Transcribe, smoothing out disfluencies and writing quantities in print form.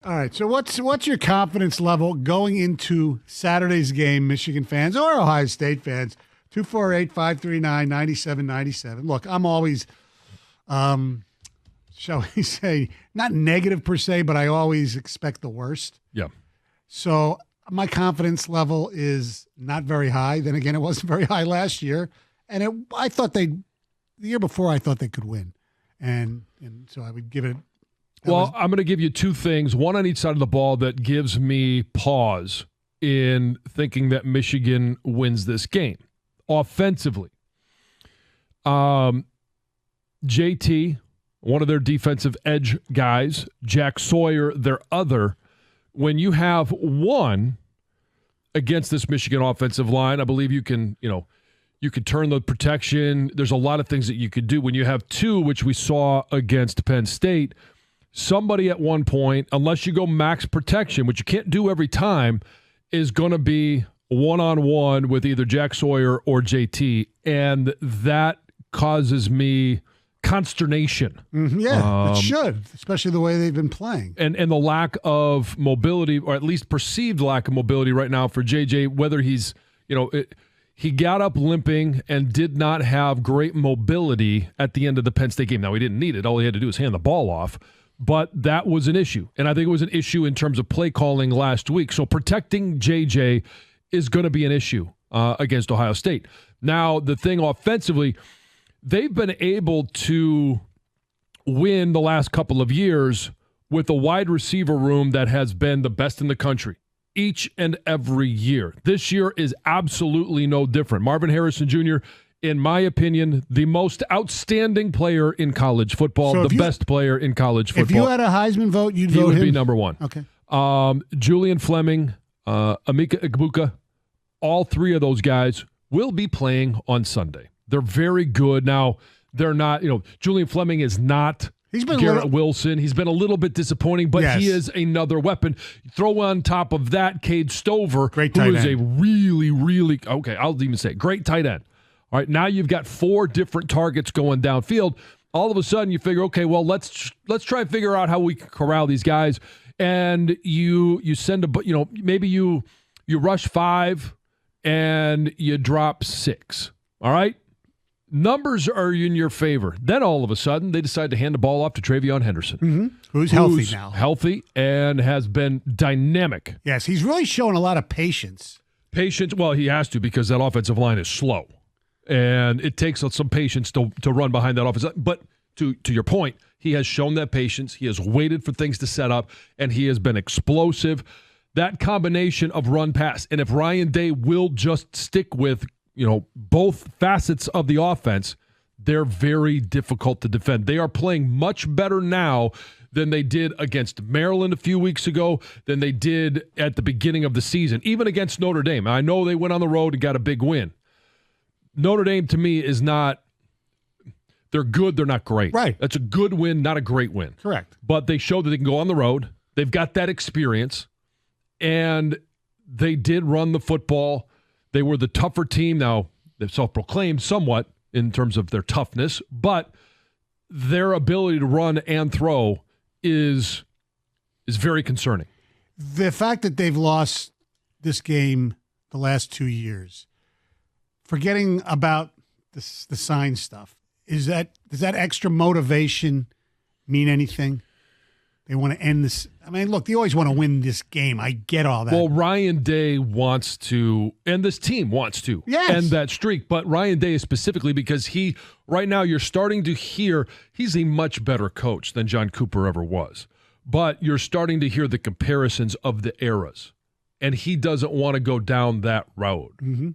All right, so what's your confidence level going into Saturday's game, Michigan fans or Ohio State fans? 248-539-9797. Look, I'm always, shall we say, not negative per se, but I always expect the worst. Yeah. So my confidence level is not very high. Then again, it wasn't very high last year, and the year before I thought they could win, and so I would give it. I'm going to give you two things, one on each side of the ball that gives me pause in thinking that Michigan wins this game. Offensively, JT, one of their defensive edge guys, Jack Sawyer, their other. When you have one against this Michigan offensive line, I believe you can turn the protection. There's a lot of things that you could do. When you have two, which we saw against Penn State, somebody at one point, unless you go max protection, which you can't do every time, is going to be one-on-one with either Jack Sawyer or JT, and that causes me consternation. Yeah, it should, especially the way they've been playing. And the lack of mobility, or at least perceived lack of mobility right now for JJ, whether he's, he got up limping and did not have great mobility at the end of the Penn State game. Now, he didn't need it. All he had to do was hand the ball off. But that was an issue. And I think it was an issue in terms of play calling last week. So protecting JJ is going to be an issue against Ohio State. Now, the thing offensively, they've been able to win the last couple of years with a wide receiver room that has been the best in the country each and every year. This year is absolutely no different. Marvin Harrison Jr., in my opinion, the most outstanding player in college football, so best player in college football. If you had a Heisman vote, you'd vote him? He would be number one. Okay. Julian Fleming, Emeka Egbuka, all three of those guys will be playing on Sunday. They're very good. Now, they're not, Julian Fleming is not Garrett Wilson. He's been a little bit disappointing, but he is another weapon. Throw on top of that Cade Stover, who is a really, really, I'll even say great tight end. All right, now you've got four different targets going downfield. All of a sudden, you figure, okay, well, let's try and figure out how we can corral these guys. And you send maybe you rush 5 and you drop 6. All right, numbers are in your favor. Then all of a sudden, they decide to hand the ball off to Travion Henderson, who's healthy now, and has been dynamic. Yes, he's really showing a lot of patience. Well, he has to, because that offensive line is slow. And it takes some patience to run behind that offense. But to your point, he has shown that patience. He has waited for things to set up, and he has been explosive. That combination of run-pass, and if Ryan Day will just stick with both facets of the offense, they're very difficult to defend. They are playing much better now than they did against Maryland a few weeks ago, than they did at the beginning of the season, even against Notre Dame. I know they went on the road and got a big win. Notre Dame, to me, is not – they're good, they're not great. Right. That's a good win, not a great win. Correct. But they showed that they can go on the road. They've got that experience, and they did run the football. They were the tougher team. Now, they've self-proclaimed somewhat in terms of their toughness, but their ability to run and throw is very concerning. The fact that they've lost this game the last 2 years – forgetting about the sign stuff, does that extra motivation mean anything? They want to end this. I mean, look, they always want to win this game. I get all that. Well, Ryan Day wants to, and this team wants to end that streak. But Ryan Day is specifically because right now you're starting to hear he's a much better coach than John Cooper ever was. But you're starting to hear the comparisons of the eras. And he doesn't want to go down that road. Mm-hmm.